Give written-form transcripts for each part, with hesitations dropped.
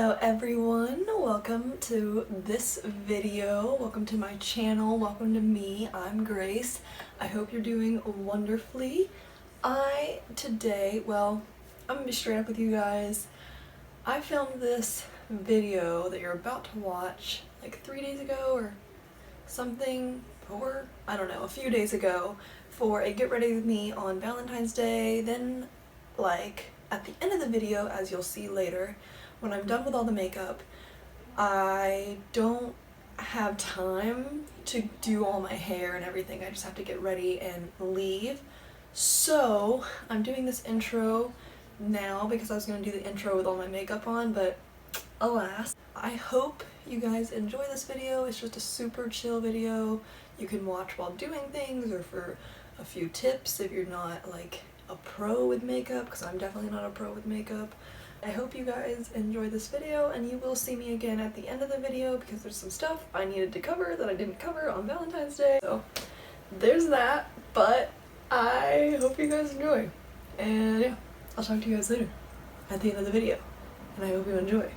Hello everyone, welcome to this video, welcome to my channel, welcome to me. I'm Grace. I hope you're doing wonderfully. I'm gonna be straight up with you guys. I filmed this video that you're about to watch like 3 days ago or something, or I don't know, a few days ago for a get ready with me on Valentine's Day. Then like at the end of the video, as you'll see later, when I'm done with all the makeup, I don't have time to do all my hair and everything. I just have to get ready and leave. So I'm doing this intro now because I was going to do the intro with all my makeup on, but alas. I hope you guys enjoy this video. It's just a super chill video you can watch while doing things or for a few tips if you're not like a pro with makeup, because I'm definitely not a pro with makeup. I hope you guys enjoy this video, and you will see me again at the end of the video because there's some stuff I needed to cover that I didn't cover on Valentine's Day. So there's that, but I hope you guys enjoy. And yeah, I'll talk to you guys later at the end of the video, and I hope you enjoy.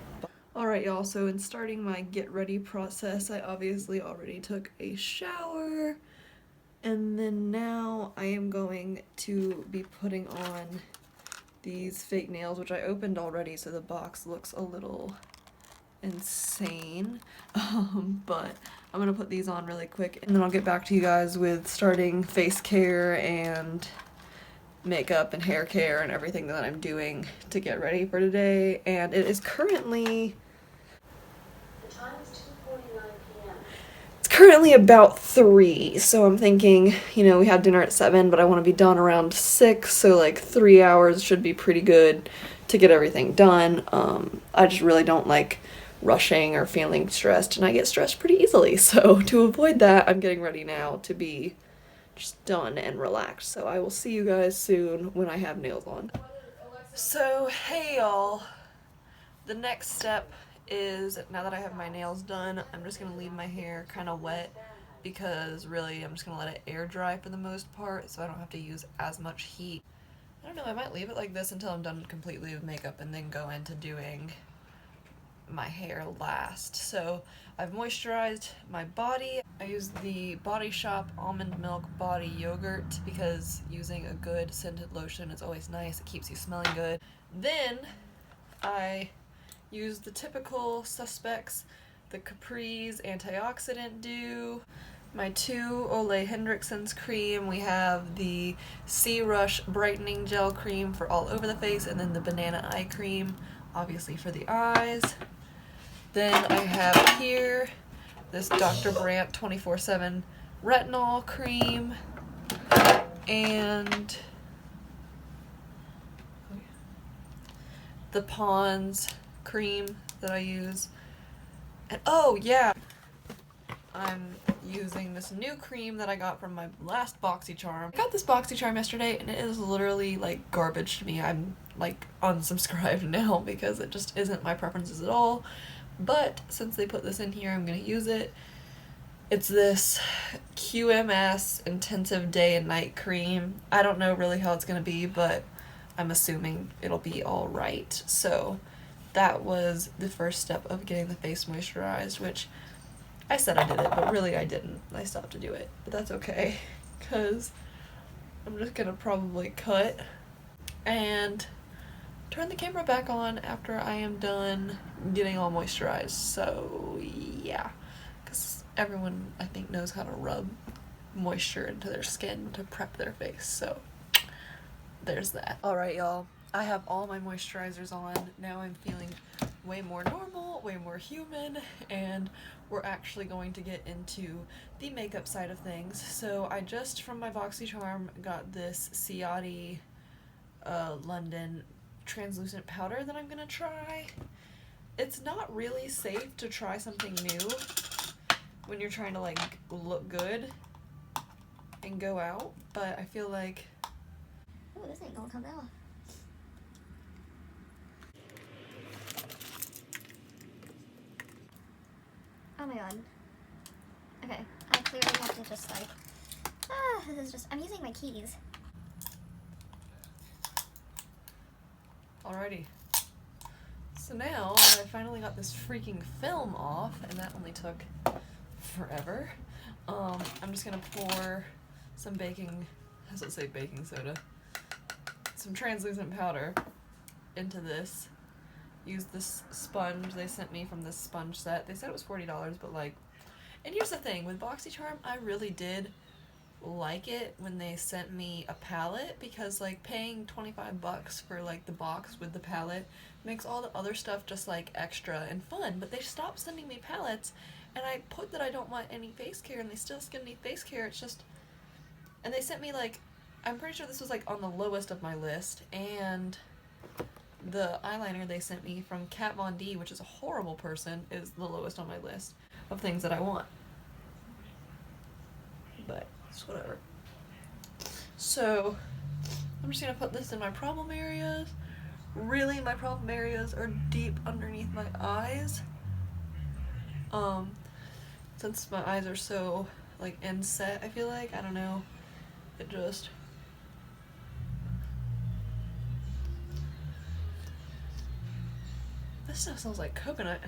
Alright y'all, so in starting my get ready process, I obviously already took a shower, and then now I am going to be putting on these fake nails, which I opened already, so the box looks a little insane, but I'm gonna put these on really quick, and then I'll get back to you guys with starting face care and makeup and hair care and everything that I'm doing to get ready for today. And it is currently about 3, so I'm thinking, you know, we had dinner at 7, but I want to be done around 6, so like 3 hours should be pretty good to get everything done. I just really don't like rushing or feeling stressed, and I get stressed pretty easily, so to avoid that, I'm getting ready now to be just done and relaxed. So I will see you guys soon when I have nails on. So hey y'all, the next step is, now that I have my nails done, I'm just gonna leave my hair kind of wet because really I'm just gonna let it air dry for the most part so I don't have to use as much heat. I don't know, I might leave it like this until I'm done completely with makeup and then go into doing my hair last. So I've moisturized my body. I used the Body Shop Almond Milk Body Yogurt because using a good scented lotion is always nice. It keeps you smelling good. Then I used the typical suspects, the Capri's Antioxidant Dew, my 2 Ole Henriksen's cream. We have the Sea Rush Brightening Gel Cream for all over the face, and then the Banana Eye Cream, obviously for the eyes. Then I have here this Dr. Brandt 24/7 Retinol Cream, and the Pond's cream that I use. And oh yeah, I'm using this new cream that I got from my last BoxyCharm. I got this BoxyCharm yesterday and it is literally like garbage to me. I'm like unsubscribed now because it just isn't my preferences at all. But since they put this in here, I'm gonna use it. It's this QMS Intensive Day and Night Cream. I don't know really how it's gonna be, but I'm assuming it'll be alright. So that was the first step of getting the face moisturized, which I said I did it, but really I didn't. I stopped to do it, but that's okay, because I'm just gonna probably cut and turn the camera back on after I am done getting all moisturized. So yeah, because everyone I think knows how to rub moisture into their skin to prep their face, so there's that. Alright y'all, I have all my moisturizers on. Now I'm feeling way more normal, way more human, and we're actually going to get into the makeup side of things. So I just, from my BoxyCharm, got this Ciati London translucent powder that I'm gonna try. It's not really safe to try something new when you're trying to like look good and go out, but I feel like, oh, this ain't gonna come out. Oh my god. Okay, I clearly have to just like, this is just, I'm using my keys. alrighty. So now I finally got this freaking film off, and that only took forever. I'm just gonna pour some baking soda, some translucent powder into this. Use this sponge they sent me from this sponge set. They said it was $40, but like, and here's the thing, with BoxyCharm, I really did like it when they sent me a palette, because like paying $25 for like the box with the palette makes all the other stuff just like extra and fun. But they stopped sending me palettes, and I put that I don't want any face care, and they still gonna need face care. It's just, and they sent me like, I'm pretty sure this was like on the lowest of my list, and the eyeliner they sent me from Kat Von D, which is a horrible person, is the lowest on my list of things that I want. But it's whatever. So I'm just gonna put this in my problem areas. Really, my problem areas are deep underneath my eyes. Since my eyes are so like inset, I feel like, I don't know, it just, this stuff smells like coconut.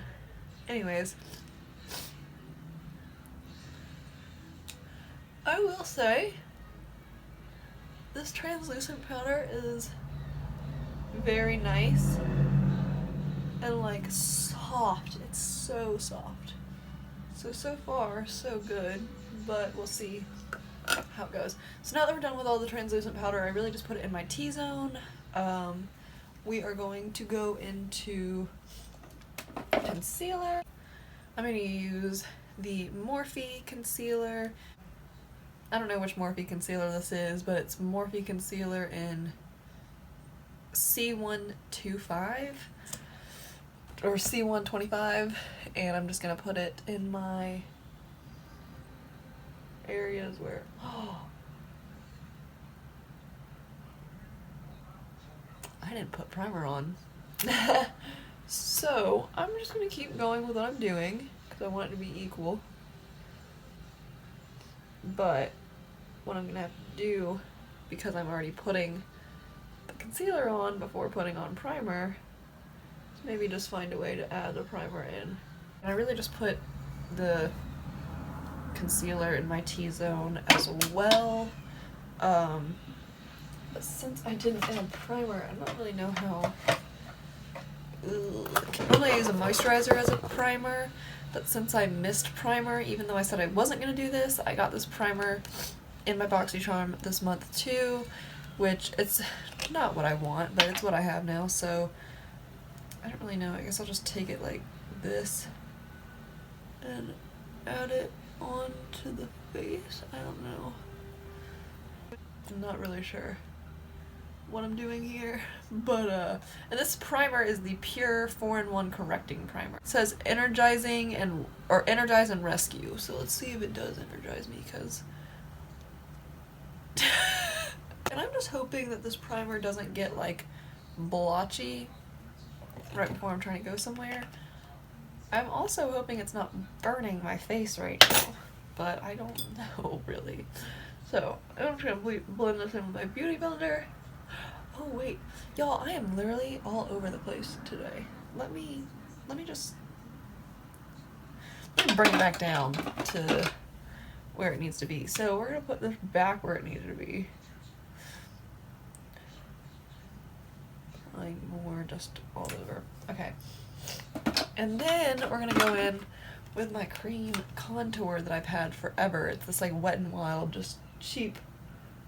Anyways, I will say this translucent powder is very nice and like soft. It's so soft. So far so good, but we'll see how it goes. So now that we're done with all the translucent powder, I really just put it in my T-zone. We are going to go into concealer. I'm going to use the Morphe concealer. I don't know which Morphe concealer this is, but it's Morphe concealer in C125 or C125, and I'm just going to put it in my areas where, I didn't put primer on. So I'm just going to keep going with what I'm doing because I want it to be equal. But what I'm going to have to do, because I'm already putting the concealer on before putting on primer, is maybe just find a way to add the primer in. And I really just put the concealer in my T-zone as well. But since I didn't add primer, I don't really know how. I can only use a moisturizer as a primer, but since I missed primer, even though I said I wasn't going to do this, I got this primer in my BoxyCharm this month too, which it's not what I want, but it's what I have now, so I don't really know. I guess I'll just take it like this and add it onto the face. I don't know. I'm not really sure what I'm doing here, but and this primer is the Pure 4-in-1 Correcting Primer. It says energize and rescue, so let's see if it does energize me, because and I'm just hoping that this primer doesn't get like blotchy right before I'm trying to go somewhere. I'm also hoping it's not burning my face right now, but I don't know really. So I'm just gonna blend this in with my Beauty Blender. Oh wait, y'all, I am literally all over the place today. Let me just bring it back down to where it needs to be. So we're gonna put this back where it needed to be. Like more just all over. Okay. And then we're gonna go in with my cream contour that I've had forever. It's this like Wet n Wild, just cheap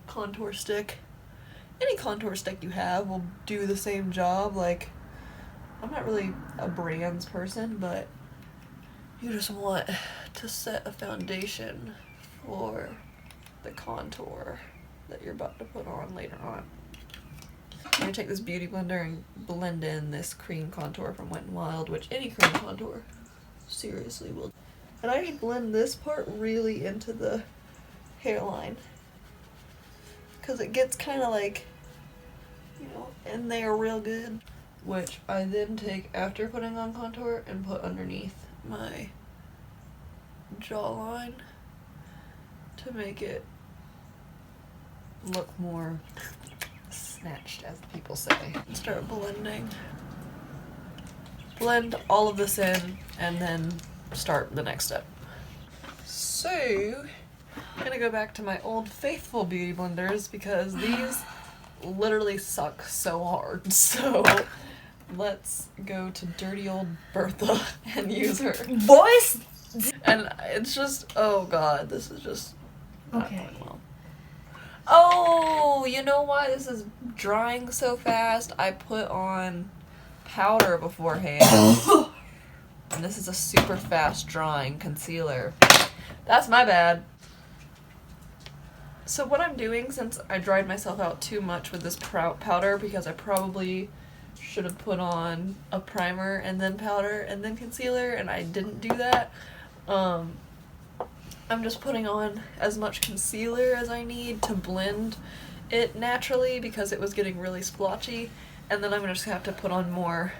contour stick. Any contour stick you have will do the same job. Like, I'm not really a brands person, but you just want to set a foundation for the contour that you're about to put on later on. I'm gonna take this Beauty Blender and blend in this cream contour from Wet n Wild, which any cream contour seriously will. And I just blend this part really into the hairline, because it gets kind of like, you know, in there real good, which I then take after putting on contour and put underneath my jawline to make it look more snatched, as people say. Start blending. blend all of this in and then start the next step. So, I'm gonna go back to my old faithful beauty blenders because these literally suck so hard. So, let's go to dirty old Bertha and use her. Boys! And it's just, oh god, this is just not Okay. going well. Oh, you know why this is drying so fast? I put on powder beforehand. And this is a super fast drying concealer. That's my bad. So what I'm doing, since I dried myself out too much with this powder, because I probably should have put on a primer and then powder and then concealer, and I didn't do that, I'm just putting on as much concealer as I need to blend it naturally because it was getting really splotchy, and then I'm gonna just have to put on more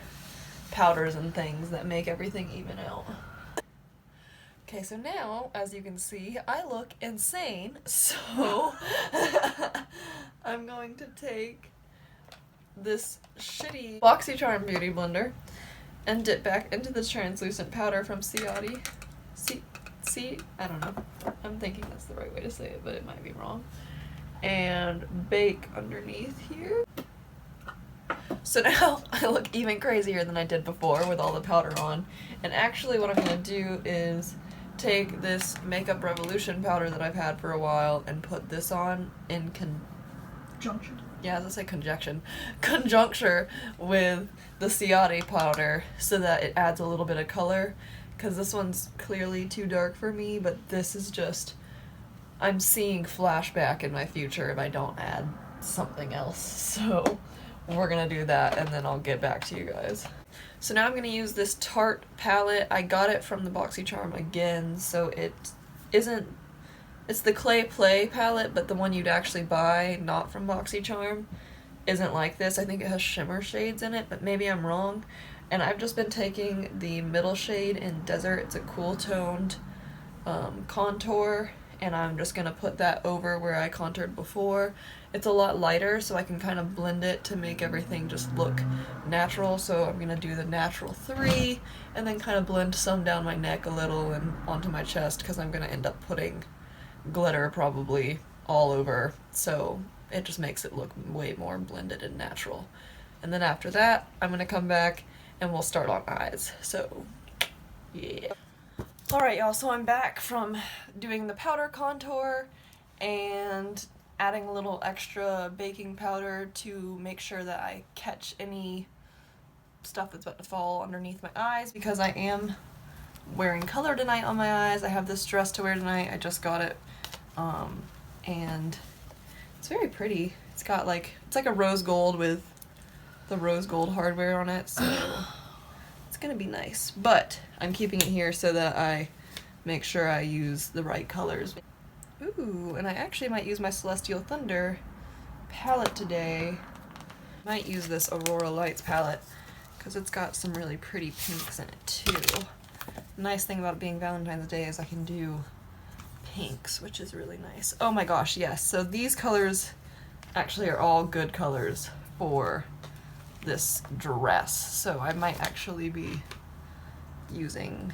powders and things that make everything even out. Okay, so now, as you can see, I look insane, so I'm going to take this shitty BoxyCharm Beauty Blender and dip back into the translucent powder from Ciati. I don't know. I'm thinking that's the right way to say it, but it might be wrong. And bake underneath here. So now I look even crazier than I did before with all the powder on. And actually what I'm going to do is take this Makeup Revolution powder that I've had for a while and put this on in Junction. yeah, as I say conjuncture with the Ciati powder so that it adds a little bit of color, because this one's clearly too dark for me, but this is just, I'm seeing flashback in my future if I don't add something else, so we're gonna do that and then I'll get back to you guys. So now I'm gonna use this Tarte palette. I got it from the BoxyCharm again, so it's the Clay Play palette, but the one you'd actually buy, not from BoxyCharm, isn't like this. I think it has shimmer shades in it, but maybe I'm wrong. And I've just been taking the middle shade in Desert. It's a cool toned contour, and I'm just gonna put that over where I contoured before. It's a lot lighter, so I can kind of blend it to make everything just look natural. So I'm gonna do the natural 3, and then kind of blend some down my neck a little and onto my chest, because I'm gonna end up putting glitter probably all over, so it just makes it look way more blended and natural. And then after that, I'm gonna come back and we'll start on eyes. So, yeah. Alright y'all, so I'm back from doing the powder contour and adding a little extra baking powder to make sure that I catch any stuff that's about to fall underneath my eyes, because I am wearing color tonight on my eyes. I have this dress to wear tonight. I just got it. And it's very pretty. It's got like, it's like a rose gold with the rose gold hardware on it, so it's gonna be nice. But I'm keeping it here so that I make sure I use the right colors. Ooh, and I actually might use my Celestial Thunder palette today. Might use this Aurora Lights palette because it's got some really pretty pinks in it too. Nice thing about it being Valentine's Day is I can do pinks, which is really nice. Oh my gosh, yes. So these colors actually are all good colors for this dress. So I might actually be using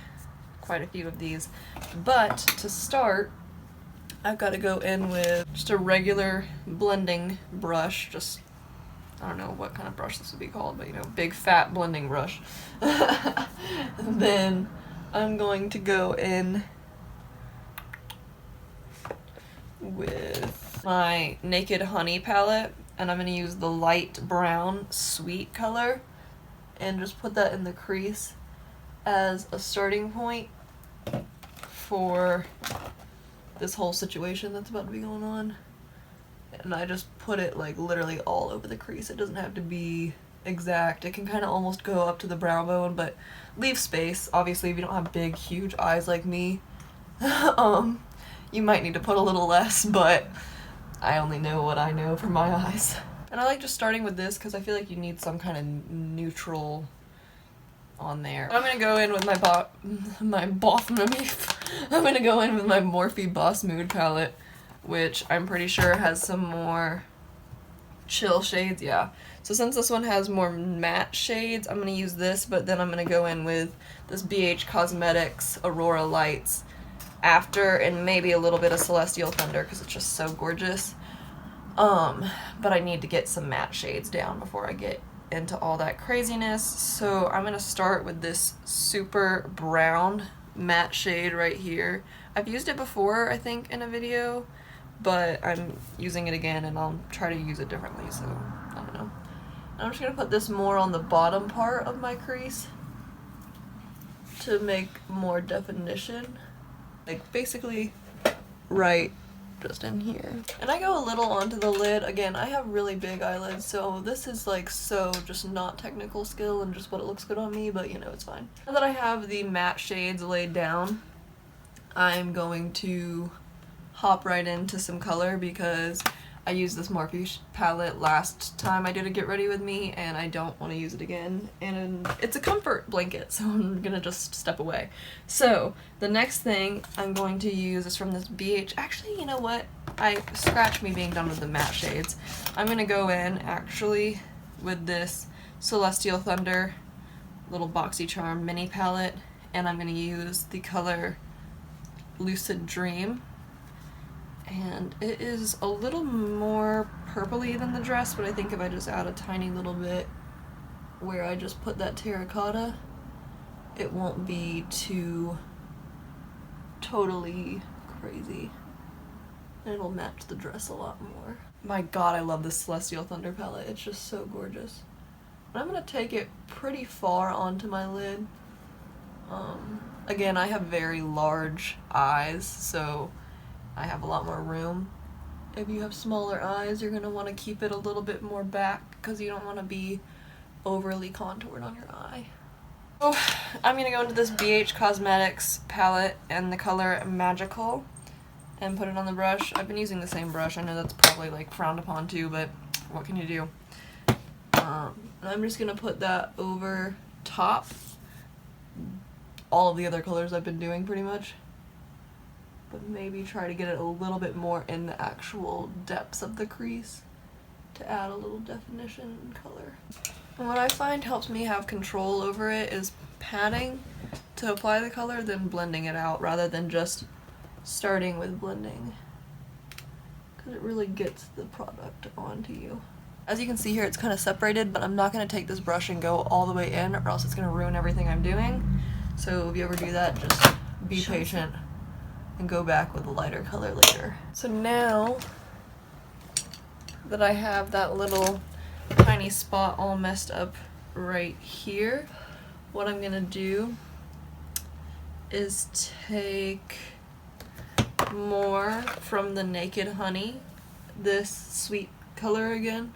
quite a few of these. But to start, I've got to go in with just a regular blending brush. Just, I don't know what kind of brush this would be called, but you know, big fat blending brush. And then I'm going to go in with my Naked Honey palette, and I'm going to use the light brown sweet color and just put that in the crease as a starting point for this whole situation that's about to be going on. And I just put it like literally all over the crease. It doesn't have to be exact. It can kind of almost go up to the brow bone, but leave space. Obviously, if you don't have big, huge eyes like me, you might need to put a little less, but I only know what I know for my eyes. And I like just starting with this because I feel like you need some kind of neutral on there. I'm gonna go in with I'm gonna go in with my Morphe Boss Mood palette, which I'm pretty sure has some more chill shades, yeah. So since this one has more matte shades, I'm going to use this, but then I'm going to go in with this BH Cosmetics Aurora Lights after, and maybe a little bit of Celestial Thunder because it's just so gorgeous. But I need to get some matte shades down before I get into all that craziness. So I'm going to start with this super brown matte shade right here. I've used it before, I think, in a video, but I'm using it again and I'll try to use it differently, so I don't know. I'm just going to put this more on the bottom part of my crease to make more definition. Like basically right just in here. And I go a little onto the lid. Again, I have really big eyelids, so this is like so just not technical skill and just what it looks good on me, but you know, it's fine. Now that I have the matte shades laid down, I'm going to hop right into some color because I used this Morphe palette last time I did a Get Ready With Me and I don't want to use it again, and it's a comfort blanket, so I'm gonna just step away. So the next thing I'm going to use is from this BH, actually, you know what, scratch me being done with the matte shades. I'm gonna go in actually with this Celestial Thunder little BoxyCharm mini palette, and I'm gonna use the color Lucid Dream. And it is a little more purpley than the dress, but I think if I just add a tiny little bit where I just put that terracotta, it won't be too totally crazy. And it'll match the dress a lot more. My god, I love this Celestial Thunder palette. It's just so gorgeous. And I'm going to take it pretty far onto my lid. Again, I have very large eyes, so I have a lot more room. If you have smaller eyes, you're going to want to keep it a little bit more back because you don't want to be overly contoured on your eye. So I'm going to go into this BH Cosmetics palette and the color Magical and put it on the brush. I've been using the same brush. I know that's probably like frowned upon too, but what can you do? And I'm just going to put that over top all of the other colors I've been doing pretty much. But maybe try to get it a little bit more in the actual depths of the crease to add a little definition and color. And what I find helps me have control over it is patting to apply the color, then blending it out rather than just starting with blending, because it really gets the product onto you. As you can see here, it's kind of separated, but I'm not going to take this brush and go all the way in or else it's going to ruin everything I'm doing. So if you ever do that, just be patient and go back with a lighter color later. So now that I have that little tiny spot all messed up right here, what I'm gonna do is take more from the Naked Honey, this sweet color again,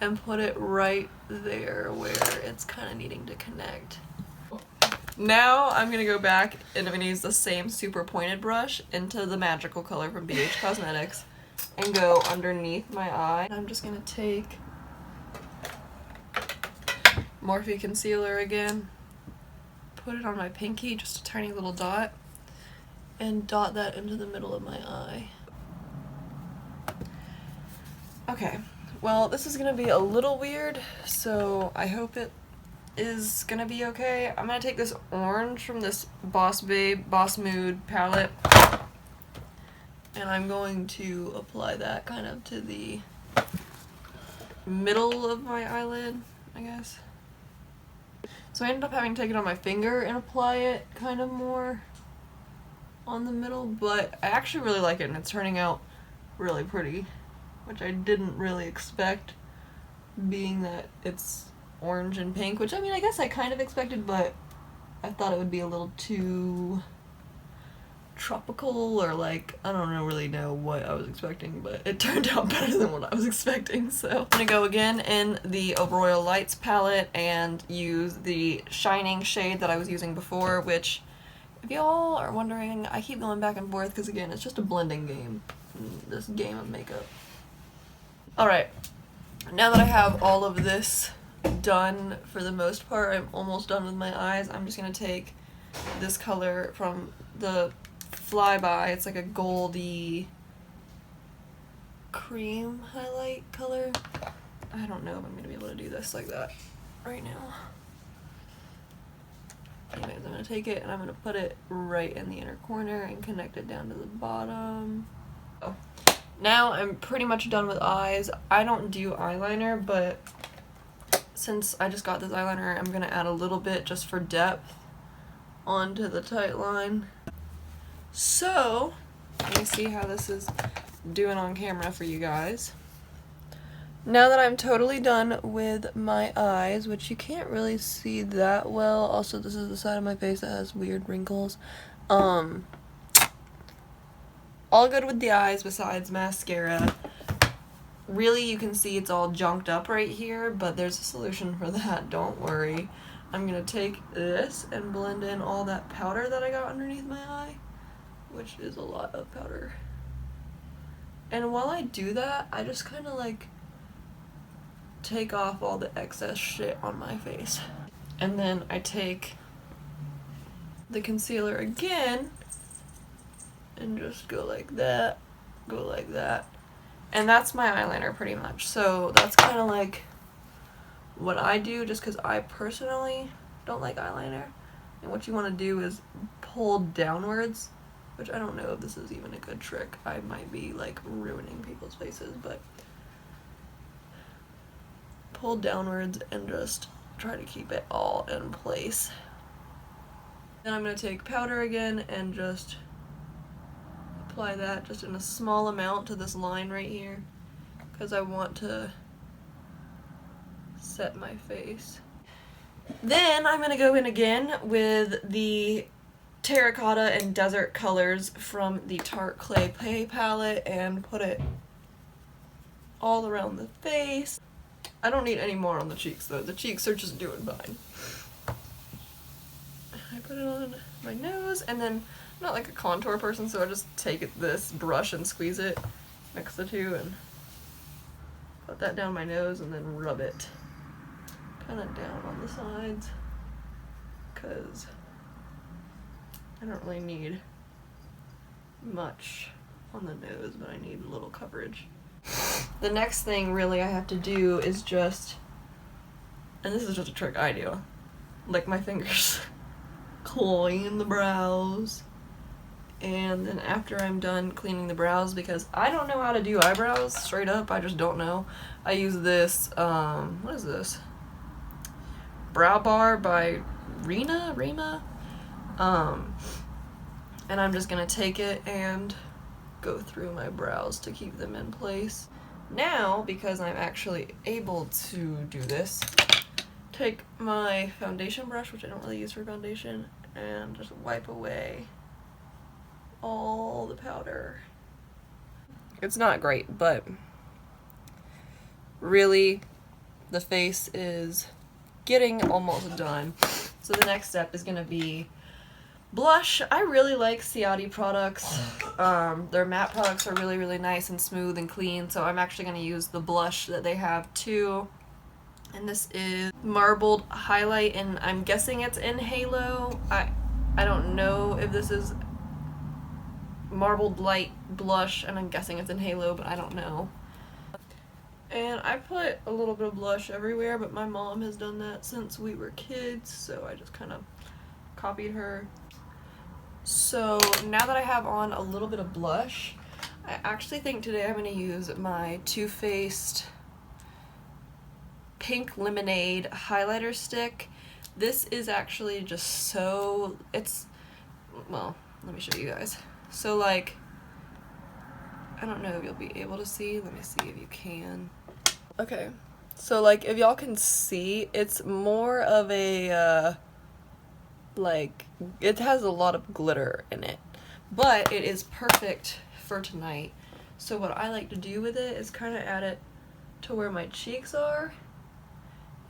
and put it right there where it's kind of needing to connect. Now I'm gonna go back and I'm gonna use the same super pointed brush into the Magical color from BH Cosmetics and go underneath my eye. I'm just gonna take Morphe concealer again, put it on my pinky, just a tiny little dot, and dot that into the middle of my eye. Okay, well, this is gonna be a little weird, so I hope it is gonna be okay. I'm gonna take this orange from this Boss Babe Boss Mood palette and I'm going to apply that kind of to the middle of my eyelid, I guess. So I ended up having to take it on my finger and apply it kind of more on the middle, but I actually really like it and it's turning out really pretty, which I didn't really expect, being that it's orange and pink, which I mean I guess I kind of expected, but I thought it would be a little too tropical, or like, I don't really know what I was expecting, but it turned out better than what I was expecting. So I'm gonna go again in the Aurora Lights palette and use the Shining shade that I was using before, which if y'all are wondering, I keep going back and forth because again it's just a blending game, this game of makeup. Alright, now that I have all of this done for the most part, I'm almost done with my eyes. I'm just gonna take this color from the Flyby. It's like a goldy cream highlight color. I don't know if I'm gonna be able to do this like that right now. Anyways, I'm gonna take it and I'm gonna put it right in the inner corner and connect it down to the bottom. Oh. Now I'm pretty much done with eyes. I don't do eyeliner, but since I just got this eyeliner, I'm gonna add a little bit just for depth onto the tight line. So, let me see how this is doing on camera for you guys. Now that I'm totally done with my eyes, which you can't really see that well, also this is the side of my face that has weird wrinkles. All good with the eyes besides mascara. Really, you can see it's all junked up right here, but there's a solution for that, don't worry. I'm gonna take this and blend in all that powder that I got underneath my eye, which is a lot of powder. And while I do that, I just kind of like take off all the excess shit on my face. And then I take the concealer again and just go like that, go like that. And that's my eyeliner pretty much. So that's kind of like what I do just because I personally don't like eyeliner. And what you want to do is pull downwards, which I don't know if this is even a good trick. I might be like ruining people's faces, but pull downwards and just try to keep it all in place. Then I'm going to take powder again and just apply that just in a small amount to this line right here because I want to set my face. Then I'm going to go in again with the Terracotta and Desert colors from the Tarte Clay Pay palette and put it all around the face. I don't need any more on the cheeks though. The cheeks are just doing fine. I put it on my nose and then I'm not like a contour person, so I just take this brush and squeeze it, mix the two, and put that down my nose and then rub it kind of down on the sides because I don't really need much on the nose, but I need a little coverage. The next thing really I have to do is just, and this is just a trick I do, lick my fingers, clean the brows, and then after I'm done cleaning the brows, because I don't know how to do eyebrows, straight up, I just don't know, I use this, what is this? Brow Bar by Rima? And I'm just gonna take it and go through my brows to keep them in place. Now, because I'm actually able to do this, take my foundation brush, which I don't really use for foundation, and just wipe away all the powder. It's not great, but really the face is getting almost done. So the next step is gonna be blush. I really like Ciati products. Their matte products are really, really nice and smooth and clean, so I'm actually going to use the blush that they have too. And this is Marbled Highlight, and I'm guessing it's in Halo. I don't know if this is Marbled Light blush, and I'm guessing it's in Halo, but I don't know. And I put a little bit of blush everywhere, but my mom has done that since we were kids, so I just kind of copied her. So now that I have on a little bit of blush, I actually think today I'm going to use my Too Faced Pink Lemonade highlighter stick. This is actually just so, well, let me show you guys. So like, I don't know if you'll be able to see, let me see if you can. Okay, so like if y'all can see, it's more of a, like, it has a lot of glitter in it, but it is perfect for tonight. So what I like to do with it is kind of add it to where my cheeks are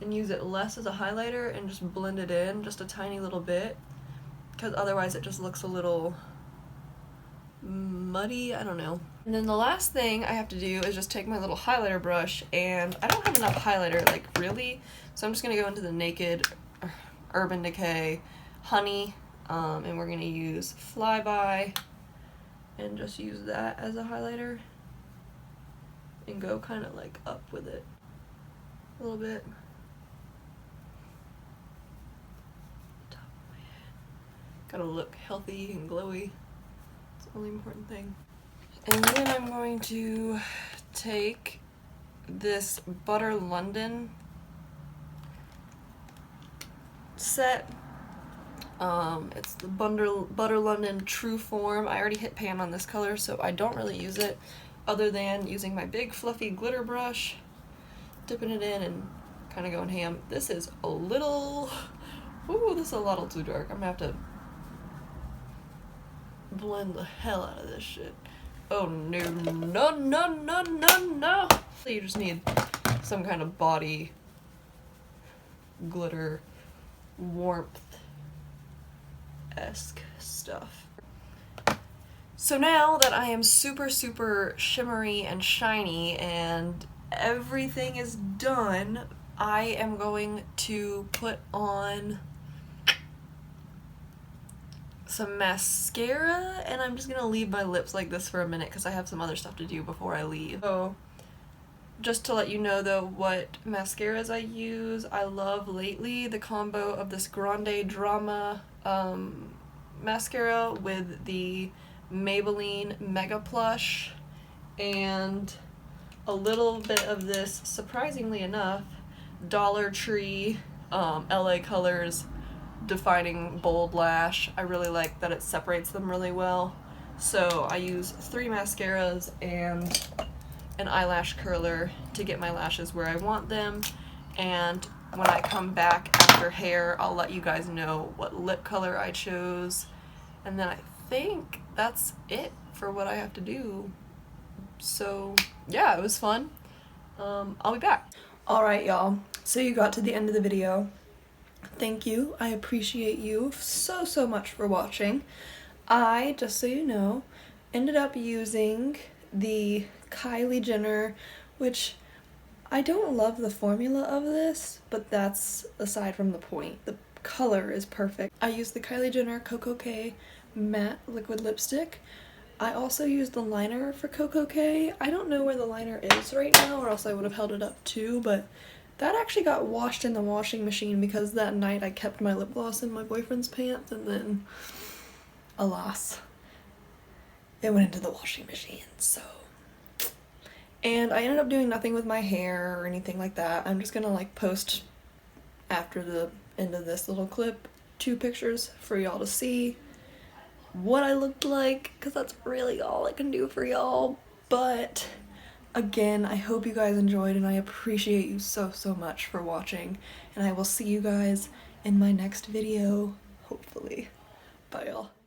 and use it less as a highlighter and just blend it in just a tiny little bit, because otherwise it just looks a little muddy, I don't know. And then the last thing I have to do is just take my little highlighter brush, and I don't have enough highlighter, like really, so I'm just gonna go into the Naked Urban Decay Honey, and we're gonna use Flyby and just use that as a highlighter and go kind of like up with it. a little bit. Top of my head. Gotta look healthy and glowy. It's the only important thing. And then I'm going to take this Butter London set. It's the Butter London True Form. I already hit pan on this color, so I don't really use it other than using my big fluffy glitter brush, dipping it in and kind of going ham. This is a little, ooh, this is a little too dark. I'm gonna have to blend the hell out of this shit. Oh no, no, no, no, no, no. You just need some kind of body glitter warmth-esque stuff. So now that I am super, super shimmery and shiny and everything is done, I am going to put on some mascara, and I'm just gonna leave my lips like this for a minute because I have some other stuff to do before I leave. So just to let you know though what mascaras I use, I love lately the combo of this Grande Drama mascara with the Maybelline Mega Plush and a little bit of this, surprisingly enough, Dollar Tree LA Colors Defining Bold Lash. I really like that it separates them really well. So I use 3 mascaras and an eyelash curler to get my lashes where I want them, and when I come back after hair I'll let you guys know what lip color I chose, and then I think that's it for what I have to do. So yeah, it was fun. I'll be back. Alright y'all, so you got to the end of the video. Thank you. I appreciate you so, so much for watching. I, just so you know, ended up using the Kylie Jenner, which I don't love the formula of this, but that's aside from the point. The color is perfect. I used the Kylie Jenner Coco K matte liquid lipstick. I also used the liner for Coco K. I don't know where the liner is right now, or else I would have held it up too, but that actually got washed in the washing machine because that night I kept my lip gloss in my boyfriend's pants, and then, alas, it went into the washing machine, so. And I ended up doing nothing with my hair or anything like that. I'm just gonna like post after the end of this little clip 2 pictures for y'all to see what I looked like, because that's really all I can do for y'all. But again, I hope you guys enjoyed, and I appreciate you so, so much for watching, and I will see you guys in my next video, hopefully. Bye y'all.